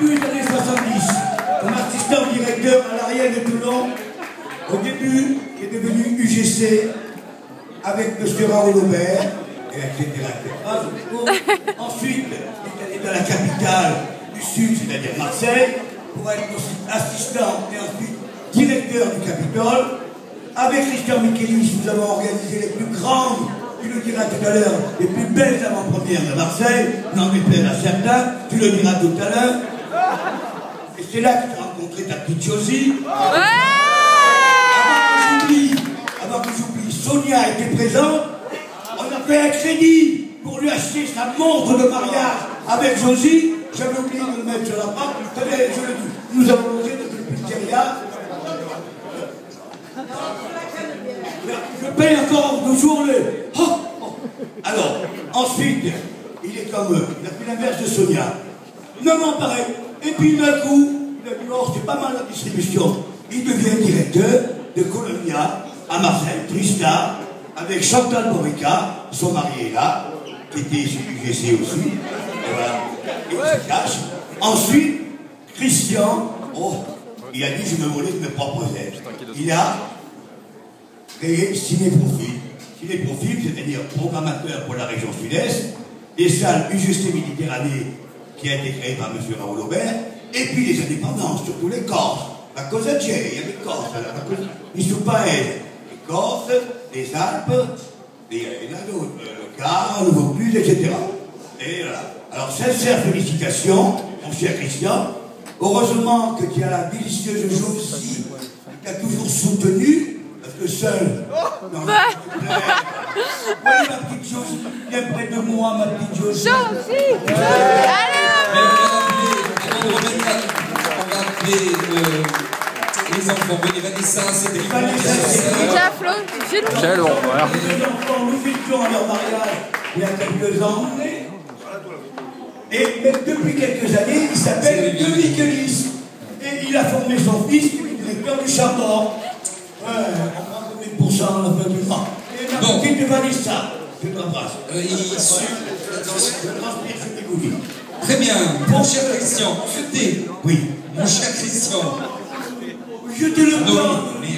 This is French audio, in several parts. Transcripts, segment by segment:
début des années 70, comme assistant directeur à l'Ariel de Toulon. Au début, il est devenu UGC avec M. Raoul Aubert, etc. Ensuite, il est allé dans la capitale du Sud, c'est-à-dire Marseille, pour être aussi assistant et ensuite directeur du Capitole. Avec Christian Michelis, nous avons organisé les plus grandes, tu le diras tout à l'heure, les plus belles avant-premières de Marseille, n'en déplaise à certains, tu le diras tout à l'heure. Et c'est là que tu as rencontré ta petite Josie. Avant que j'oublie, Sonia était présente. On a fait un crédit pour lui acheter sa montre de mariage avec Josie. J'avais oublié de le mettre sur la table. Je le dis. Nous avons logé dans une pizzeria. Je paye encore toujours le... Oh, oh. Alors, ensuite, il est comme eux. Il a fait l'inverse de Sonia. Non, pareil. Et puis d'un coup, il a dit, oh, c'est pas mal la distribution. Il devient directeur de Colonia à Marseille, Tristar, avec Chantal Borica, son mari est là, qui était chez l'UGC aussi. Et voilà. Et il se cache. Ensuite, Christian, oh, il a dit, je me volais de mes propres ailes. Il a créé Ciné-Profil. Ciné-Profil, c'est-à-dire programmateur pour la région sud-est, des salles UGC Méditerranée qui a été créée par M. Raoul Aubert, et puis les indépendants, surtout les Corses. La Cosacce, il y a les Corses, ils ne sont pas elles. Les Corses, les Alpes, le Gard, le Vaucluse, etc. Et voilà. Alors, sincère félicitations, mon cher Christian. Heureusement que tu as la délicieuse Josie, qui t'a toujours soutenu, parce que seul. Non, oui, ma petite Josie, viens près de moi, ma petite Josie. Josie! On va appeler les enfants. Venez, Vanessa, c'était Déjà, Flo, tu filmes? Les enfants, nous étions à leur mariage il y a quelques ans. Et depuis quelques années, il s'appelle Denis Kelis. Et il a formé son fils, directeur du Chambord. Ouais, on prend combien de % à la fin du mois. Et ma petite Vanessa, je t'embrasse. Je transpire sur tes goûts. Très bien, mon cher Christian, on se tait. Oui. Mon cher Christian. Je te le prends. Mais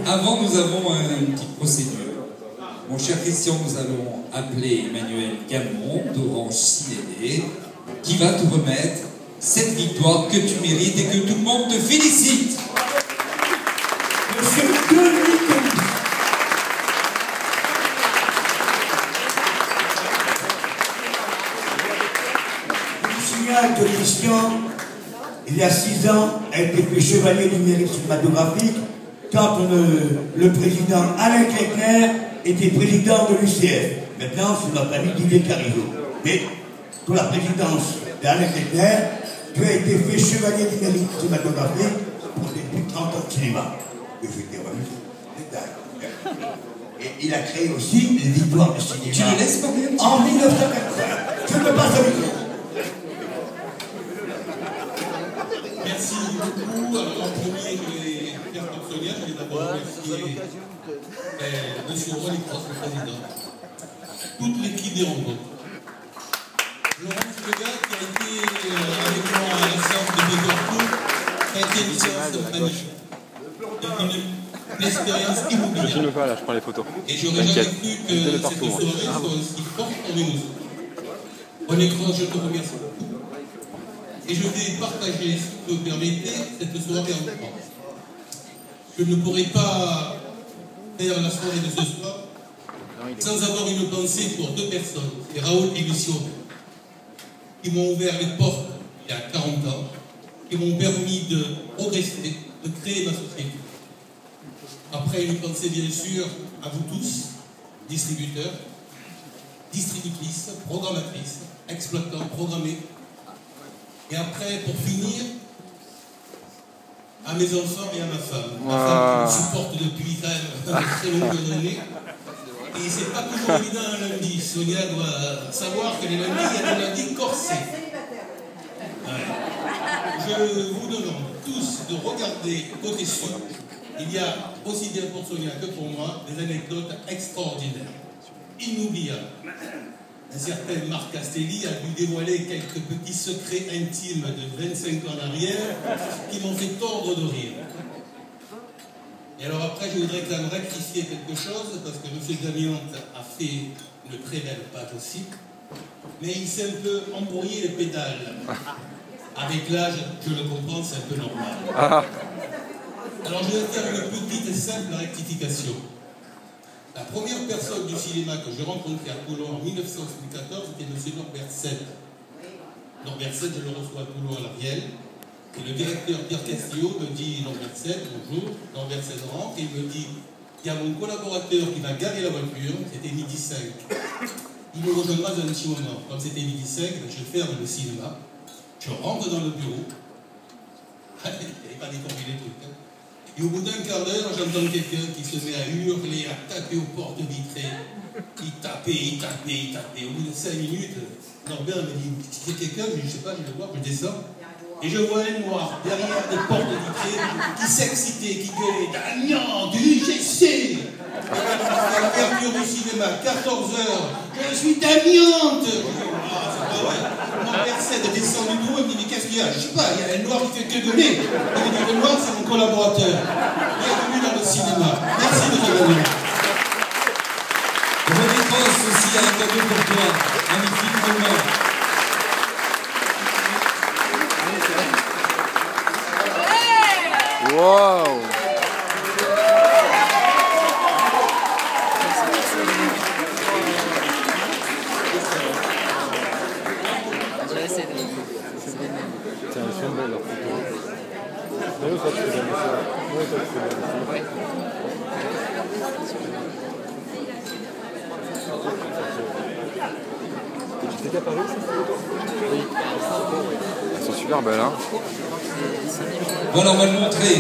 avant, nous avons une petite procédure. Mon cher Christian, nous allons appeler Emmanuel Gamon d'Orange Cinédé, qui va te remettre cette victoire que tu mérites et que tout le monde te félicite. Monsieur Denis Kelis. Que Christian, il y a 6 ans, a été fait chevalier du mérite cinématographique quand le président Alain Kleckner était président de l'UCF. Maintenant, c'est notre ami Didier Carizo. Mais pour la présidence d'Alain Kleckner, tu as été fait chevalier du mérite cinématographique pour des plus de 30 ans de cinéma. Et je t'ai remis détail. Et il a créé aussi les victoires de cinéma. Tu me laisses parler en 1980. Je ne passe avec vous. Merci beaucoup. Alors, en premier, je vais faire comme Sonia. Je vais d'abord remercier M. René Cross, le président, toute l'équipe des rencontres. Laurence Lega, qui a été avec moi à la séance de Bézorcourt, ça a été une séance magnifique. Une expérience immobilière. Je filme pas là, je prends les photos. Et j'aurais jamais cru que cette soirée soit aussi forte en émotion. René Cross, je te remercie beaucoup. Et je vais partager, si vous me permettez, cette soirée en France. Je ne pourrais pas faire la soirée de ce soir sans avoir une pensée pour 2 personnes, c'est Raoul et Lucio, qui m'ont ouvert les portes il y a 40 ans, qui m'ont permis de progresser, de créer ma société. Après, une pensée bien sûr à vous tous, distributeurs, distributrices, programmatrices, exploitants, programmés. Et après, pour finir, à mes enfants et à ma femme. Ma femme qui me supporte depuis très longues années. Et c'est pas toujours évident un lundi. Sonia doit savoir que les lundis, il y a des lundis corsés. Ouais. Je vous demande tous de regarder côté sud. Il y a, aussi bien pour Sonia que pour moi, des anecdotes extraordinaires, inoubliables. un certain Marc Castelli a dû dévoiler quelques petits secrets intimes de 25 ans en arrière qui m'ont fait tordre de rire. Et alors après, je voudrais quand même rectifier quelque chose, parce que M. Gamiante a fait une très belle page aussi, mais il s'est un peu embrouillé les pédales. Avec l'âge, je le comprends, c'est un peu normal. Alors je vais faire une petite et simple rectification. La première personne du cinéma que j'ai rencontrée à Toulon en 1974, c'était M. Norbert Sed. Norbert Sed, je le reçois à Toulon à l'Ariel. Et le directeur Pierre Castillo me dit, Norbert Sed, bonjour, Norbert Sed rentre, et il me dit, il y a mon collaborateur qui va garer la voiture, c'était midi 5. Il me rejoindra dans un petit moment. Comme c'était midi 5, je ferme le cinéma, je rentre dans le bureau, il n'y avait pas découvert les trucs, hein. Et au bout d'un quart d'heure, j'entends quelqu'un qui se met à hurler, à taper aux portes vitrées. Il tapait. Au bout de 5 minutes, Norbert me dit, c'est quelqu'un, je ne sais pas, je vais le voir, je descends. Et je vois un noir derrière des portes vitrées qui s'excitait, qui gueulait, Dagnan, du UGC. À l'ouverture du cinéma, 14h, je suis Dagnan. Norbert Sed descend du bureau, il me dit, mais qu'est-ce qu'il y a? Je ne sais pas, il y a un noir qui fait que gueuler. Il me dit, le noir, c'est mon collaborateur. Bienvenue dans le cinéma. Merci de ta venue. René Cross aussi a un cadeau pour toi. Magnifique moment. Wow! Tiens, ils sont belles leurs photos. Mais eux, ça, tu fais bien ça. Ouais, toi, tu fais bien ça. Et tu t'es déjà parlé de ces photos? Oui. Elles sont super belles, hein? Voilà, on va le montrer.